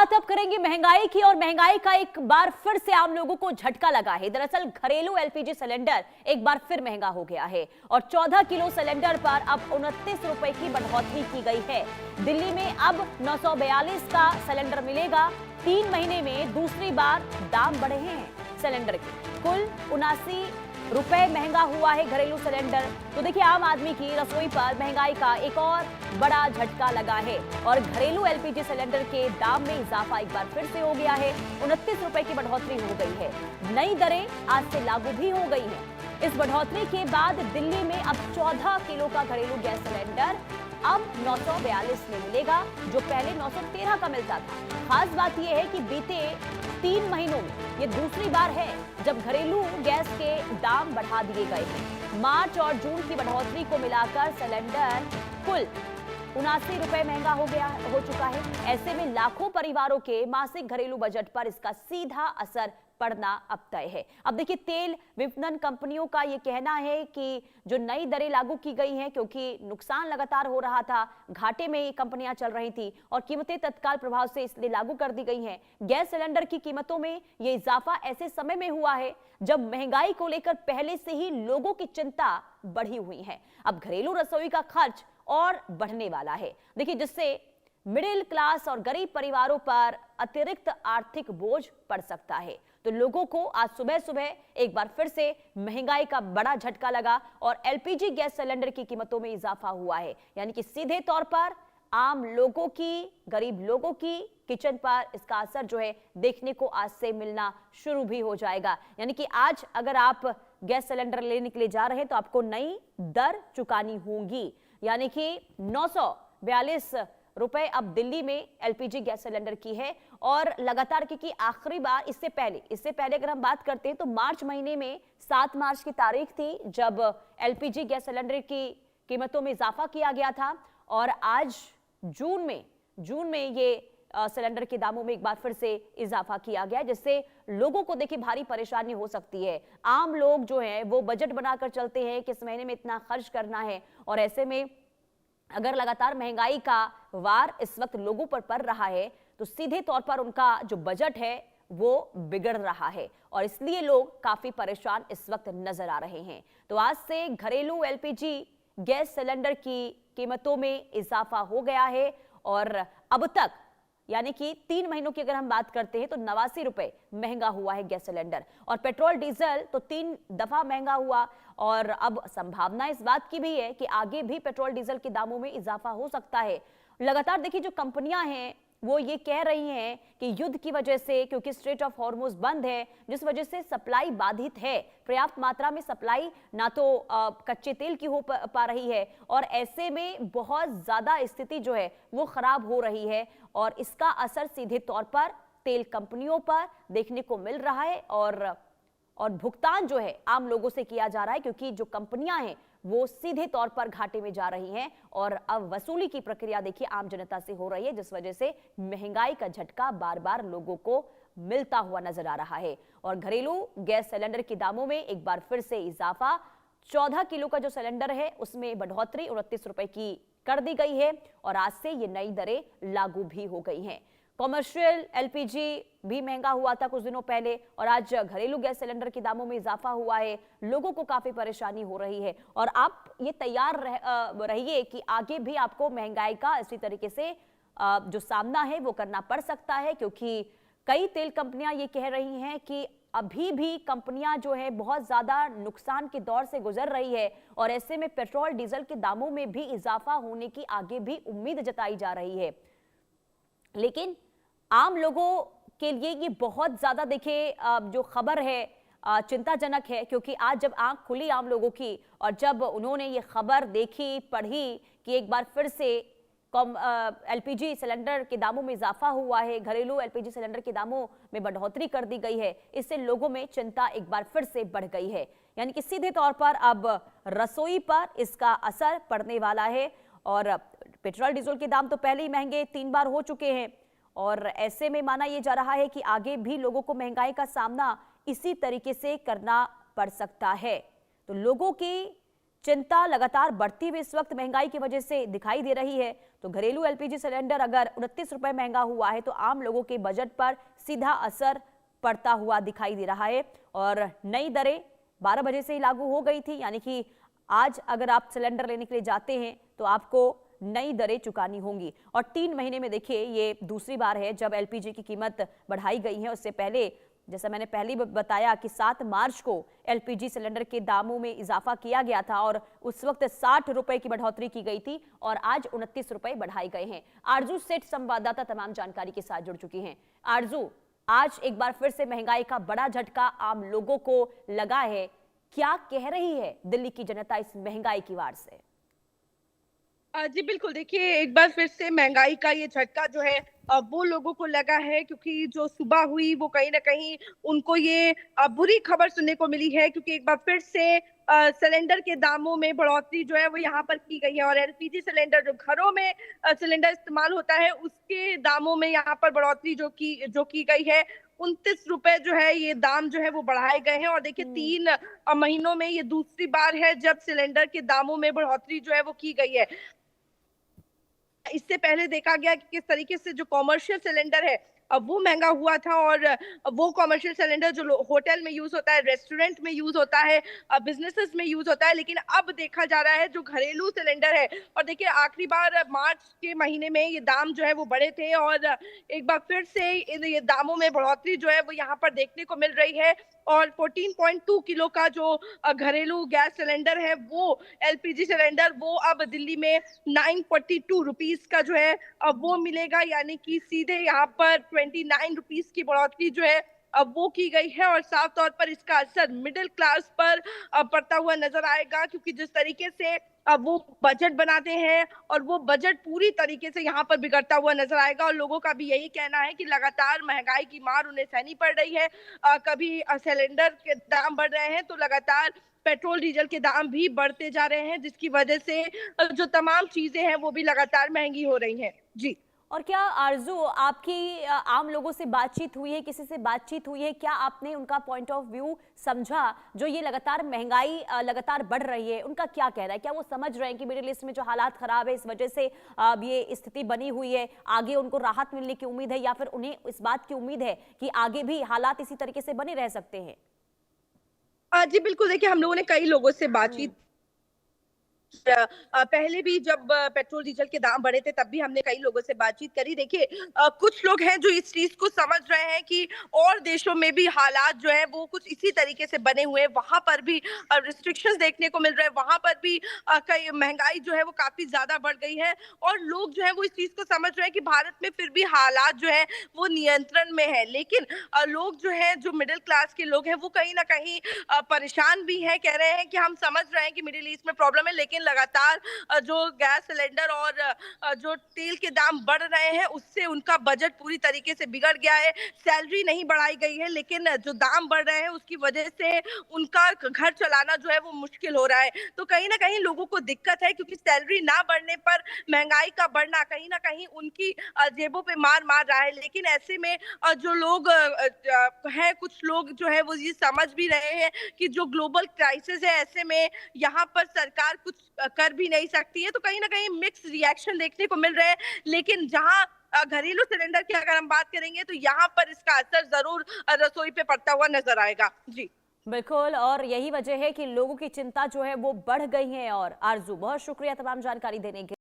बात अब करेंगे महंगाई की, और महंगाई का एक बार फिर से आम लोगों को झटका लगा है। दरअसल घरेलू एलपीजी सिलेंडर एक बार फिर महंगा हो गया है और 14 किलो सिलेंडर पर अब 29 रुपए की बढ़ोतरी की गई है। दिल्ली में अब 942 का सिलेंडर मिलेगा। 3 महीने में दूसरी बार दाम बढ़े हैं सिलेंडर के। कुल 79 रुपए महंगा हुआ है घरेलू सिलेंडर। तो देखिए, आम आदमी की रसोई पर महंगाई का एक और बड़ा झटका लगा है और घरेलू एलपीजी सिलेंडर के दाम में इजाफा एक बार फिर से हो गया है। 29 रुपए की बढ़ोतरी हो गई है। नई दरें आज से लागू भी हो गई हैं। इस बढ़ोतरी के बाद दिल्ली में अब 14 किलो का घरेलू गैस सिलेंडर अब 942 में मिलेगा, जो पहले 913 का मिलता था। खास बात यह है कि बीते 3 महीनों में ये दूसरी बार है जब घरेलू गैस के दाम बढ़ा दिए गए हैं। मार्च और जून की बढ़ोतरी को मिलाकर सिलेंडर कुल 79 रुपए महंगा हो चुका है। ऐसे में लाखों परिवारों के मासिक घरेलू बजट पर इसका सीधा असर पड़ना अब तय है। अब देखिए, तेल विपणन कंपनियों का यह कहना है कि जो नई दरें लागू की गई हैं, क्योंकि नुकसान लगातार हो रहा था, घाटे में ये कंपनियां चल रही थी और कीमतें तत्काल प्रभाव से इसलिए लागू कर दी गई हैं। गैस सिलेंडर की कीमतों में ये इजाफा ऐसे समय में हुआ है जब महंगाई को लेकर पहले से ही लोगों की चिंता बढ़ी हुई है। अब घरेलू रसोई का खर्च और बढ़ने वाला है। देखिए, जिससे मिडिल क्लास और गरीब परिवारों पर अतिरिक्त आर्थिक बोझ पड़ सकता है। तो लोगों को आज सुबह सुबह एक बार फिर से महंगाई का बड़ा झटका लगा और एलपीजी गैस सिलेंडर की कीमतों में इजाफा हुआ है। यानी कि सीधे तौर पर आम लोगों की, गरीब लोगों की किचन पर इसका असर जो है देखने को आज से मिलना शुरू भी हो जाएगा। यानी कि आज अगर आप गैस सिलेंडर लेने के लिए जा रहे हैं तो आपको नई दर चुकानी होगी। यानी कि 942 रुपए अब दिल्ली में एलपीजी गैस सिलेंडर की है। और लगातार, क्योंकि आखिरी बार इससे पहले अगर हम बात करते हैं तो मार्च महीने में 7 मार्च की तारीख थी जब एलपीजी गैस सिलेंडर की कीमतों में इजाफा किया गया था। और आज जून में ये सिलेंडर के दामों में एक बार फिर से इजाफा किया गया, जिससे लोगों को देखिए भारी परेशानी हो सकती है। आम लोग जो हैं वो बजट बनाकर चलते हैं कि इस महीने में इतना खर्च करना है, और ऐसे में अगर लगातार महंगाई का वार इस वक्त लोगों पर पड़ रहा है तो सीधे तौर पर उनका जो बजट है वो बिगड़ रहा है और इसलिए लोग काफी परेशान इस वक्त नजर आ रहे हैं। तो आज से घरेलू एलपीजी गैस सिलेंडर की कीमतों में इजाफा हो गया है और अब तक, यानी कि 3 महीनों की अगर हम बात करते हैं तो 89 रुपए महंगा हुआ है गैस सिलेंडर। और पेट्रोल डीजल तो 3 दफा महंगा हुआ और अब संभावना इस बात की भी है कि आगे भी पेट्रोल डीजल के दामों में इजाफा हो सकता है। लगातार देखिए, जो कंपनियां हैं वो ये कह रही हैं कि युद्ध की वजह से, क्योंकि स्ट्रेट ऑफ हॉर्मुज बंद है, जिस वजह से सप्लाई बाधित है, पर्याप्त मात्रा में सप्लाई ना तो कच्चे तेल की हो पा रही है और ऐसे में बहुत ज्यादा स्थिति जो है वो खराब हो रही है और इसका असर सीधे तौर पर तेल कंपनियों पर देखने को मिल रहा है और भुगतान जो है आम लोगों से किया जा रहा है, क्योंकि जो कंपनियां हैं वो सीधे तौर पर घाटे में जा रही हैं और अब वसूली की प्रक्रिया देखिए आम जनता से हो रही है, जिस वजह से महंगाई का झटका बार बार लोगों को मिलता हुआ नजर आ रहा है। और घरेलू गैस सिलेंडर के दामों में एक बार फिर से इजाफा। 14 किलो का जो सिलेंडर है उसमें बढ़ोतरी 29 रुपए की कर दी गई है और आज से ये नई दरें लागू भी हो गई हैं। कॉमर्शियल एलपीजी भी महंगा हुआ था कुछ दिनों पहले और आज घरेलू गैस सिलेंडर के दामों में इजाफा हुआ है। लोगों को काफी परेशानी हो रही है और आप ये तैयार रहिए कि आगे भी आपको महंगाई का इसी तरीके से जो सामना है वो करना पड़ सकता है, क्योंकि कई तेल कंपनियां ये कह रही हैं कि अभी भी कंपनियां जो है बहुत ज्यादा नुकसान के दौर से गुजर रही है और ऐसे में पेट्रोल डीजल के दामों में भी इजाफा होने की आगे भी उम्मीद जताई जा रही है। लेकिन आम लोगों के लिए ये बहुत ज्यादा देखिए जो खबर है चिंताजनक है, क्योंकि आज जब आंख खुली आम लोगों की और जब उन्होंने ये खबर देखी, पढ़ी कि एक बार फिर से एलपीजी सिलेंडर के दामों में इजाफा हुआ है, घरेलू एलपीजी सिलेंडर के दामों में बढ़ोतरी कर दी गई है, इससे लोगों में चिंता एक बार फिर से बढ़ गई है। यानी कि सीधे तौर पर अब रसोई पर इसका असर पड़ने वाला है और पेट्रोल डीजल के दाम तो पहले ही महंगे 3 बार हो चुके हैं और ऐसे में माना यह जा रहा है कि आगे भी लोगों को महंगाई का सामना इसी तरीके से करना पड़ सकता है। तो लोगों की चिंता लगातार बढ़ती हुई इस वक्त महंगाई की वजह से दिखाई दे रही है। तो घरेलू एलपीजी सिलेंडर अगर 29 रुपए महंगा हुआ है तो आम लोगों के बजट पर सीधा असर पड़ता हुआ दिखाई दे रहा है। और नई दरें 12 बजे से ही लागू हो गई थी, यानी कि आज अगर आप सिलेंडर लेने के लिए जाते हैं तो आपको नई दरें चुकानी होंगी। और 3 महीने में देखिए ये दूसरी बार है जब एलपीजी की कीमत बढ़ाई गई है। उससे पहले जैसा मैंने पहले बताया कि 7 मार्च को एलपीजी सिलेंडर के दामों में इजाफा किया गया था और उस वक्त 60 रुपए की बढ़ोतरी की गई थी और आज 29 रुपए बढ़ाए गए हैं। आरजू सेठ संवाददाता तमाम जानकारी के साथ जुड़ चुकी हैं। आरजू, आज एक बार फिर से महंगाई का बड़ा झटका आम लोगों को लगा है। क्या कह रही है दिल्ली की जनता इस महंगाई की वार से? जी बिल्कुल, देखिए एक बार फिर से महंगाई का ये झटका जो है वो लोगों को लगा है, क्योंकि जो सुबह हुई वो कहीं न कहीं उनको ये बुरी खबर सुनने को मिली है, क्योंकि एक बार फिर से सिलेंडर के दामों में बढ़ोतरी जो है वो यहाँ पर की गई है और एलपीजी सिलेंडर जो घरों में सिलेंडर इस्तेमाल होता है उसके दामों में यहाँ पर बढ़ोतरी जो की गई है। 29 रुपए जो है ये दाम जो है वो बढ़ाए गए हैं और देखिए 3 महीनों में ये दूसरी बार है जब सिलेंडर के दामों में बढ़ोतरी जो है वो की गई है। इससे पहले देखा गया कि किस तरीके से जो कॉमर्शियल सिलेंडर है अब वो महंगा हुआ था और वो कॉमर्शियल सिलेंडर जो होटल में यूज होता है, रेस्टोरेंट में यूज होता है, बिजनेसेस में यूज होता है, लेकिन अब देखा जा रहा है जो घरेलू सिलेंडर है। और देखिए आखिरी बार मार्च के महीने में ये दाम जो है वो बढ़े थे और एक बार फिर से ये दामों में बढ़ोतरी जो है वो यहाँ पर देखने को मिल रही है और 14.2 किलो का जो घरेलू गैस सिलेंडर है वो एलपीजी सिलेंडर वो अब दिल्ली में 942 रुपीस का जो है अब वो मिलेगा, यानी कि सीधे यहाँ पर 29 रुपीस की बढ़ोतरी जो है अब वो की गई है और साफ तौर पर इसका असर मिडिल क्लास पर पड़ता हुआ नजर आएगा, क्योंकि जिस तरीके से अब वो बजट बनाते हैं और वो बजट पूरी तरीके से यहाँ पर बिगड़ता हुआ नजर आएगा और लोगों का भी यही कहना है कि लगातार महंगाई की मार उन्हें सहनी पड़ रही है। कभी सिलेंडर के दाम बढ़ रहे हैं तो लगातार पेट्रोल डीजल के दाम भी बढ़ते जा रहे हैं, जिसकी वजह से जो तमाम चीजें हैं वो भी लगातार महंगी हो रही हैं। जी। और क्या आरजू आपकी आम लोगों से बातचीत हुई है, किसी से बातचीत हुई है? क्या आपने उनका पॉइंट ऑफ व्यू समझा? जो ये लगातार महंगाई लगातार बढ़ रही है उनका क्या कहना है? क्या वो समझ रहे हैं कि मिडिल ईस्ट में जो हालात खराब है इस वजह से अब ये स्थिति बनी हुई है, आगे उनको राहत मिलने की उम्मीद है या फिर उन्हें इस बात की उम्मीद है कि आगे भी हालात इसी तरीके से बने रह सकते हैं? जी बिल्कुल, देखिए हम लोगों ने कई लोगों से बातचीत पहले भी जब पेट्रोल डीजल के दाम बढ़े थे तब भी हमने कई लोगों से बातचीत करी। देखिए कुछ लोग हैं जो इस चीज को समझ रहे हैं कि और देशों में भी हालात जो है वो कुछ इसी तरीके से बने हुए हैं, वहां पर भी रिस्ट्रिक्शंस देखने को मिल रहे हैं, वहां पर भी कई महंगाई जो है वो काफी ज्यादा बढ़ गई है और लोग जो है वो इस चीज को समझ रहे हैं कि भारत में फिर भी हालात जो है वो नियंत्रण में है। लेकिन लोग जो है जो मिडिल क्लास के लोग हैं वो कहीं ना कहीं परेशान भी हैं, कह रहे हैं कि हम समझ रहे हैं कि मिडिल ईस्ट में प्रॉब्लम है, लेकिन लगातार जो गैस सिलेंडर और जो तेल के दाम बढ़ रहे हैं उससे उनका बजट पूरी तरीके से बिगड़ गया है। सैलरी नहीं बढ़ाई गई है, लेकिन जो दाम बढ़ रहे हैं उसकी वजह से उनका घर चलाना जो है वो मुश्किल हो रहा है। तो कहीं ना कहीं लोगों को दिक्कत है, क्योंकि सैलरी ना बढ़ने पर महंगाई का बढ़ना कहीं ना कहीं उनकी जेबों पे मार मार रहा है। लेकिन ऐसे में जो लोग हैं, कुछ लोग जो है वो ये समझ भी रहे हैं कि जो ग्लोबल क्राइसिस है ऐसे में यहाँ पर सरकार कुछ कर भी नहीं सकती है। तो कहीं ना कहीं मिक्स रिएक्शन देखने को मिल रहे हैं, लेकिन जहां घरेलू सिलेंडर की अगर हम बात करेंगे तो यहाँ पर इसका असर जरूर रसोई पे पड़ता हुआ नजर आएगा। जी बिल्कुल, और यही वजह है कि लोगों की चिंता जो है वो बढ़ गई है। और आरजू, बहुत शुक्रिया तमाम जानकारी देने के